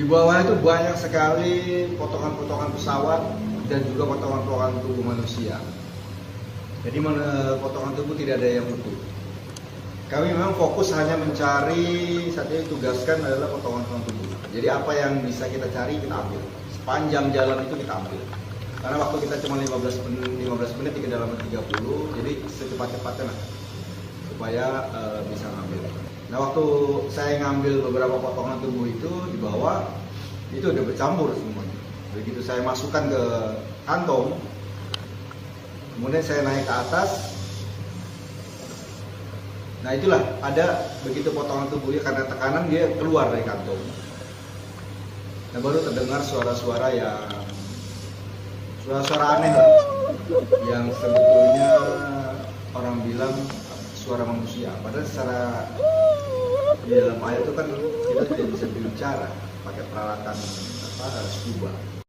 Di bawah itu banyak sekali potongan-potongan pesawat dan juga potongan-potongan tubuh manusia. Jadi potongan tubuh tidak ada yang utuh. Kami memang fokus hanya mencari, saat ini tugaskan adalah potongan-potongan tubuh. Jadi apa yang bisa kita cari kita ambil. Sepanjang jalan itu kita ambil. Karena waktu kita cuma 15 menit ke dalam 30, jadi secepat-cepatnya lah supaya bisa ngambil. Nah waktu saya ngambil beberapa potongan tubuh itu di bawah, itu udah bercampur semuanya. Begitu saya masukkan ke kantong, kemudian saya naik ke atas. Nah itulah ada begitu potongan tubuhnya karena tekanan dia keluar dari kantong. Nah baru terdengar suara-suara yang suara-suara aneh lah, yang sebetulnya orang bilang suara manusia. Padahal secara di dalam air itu kan kita tidak bisa berbicara pakai peralatan scuba.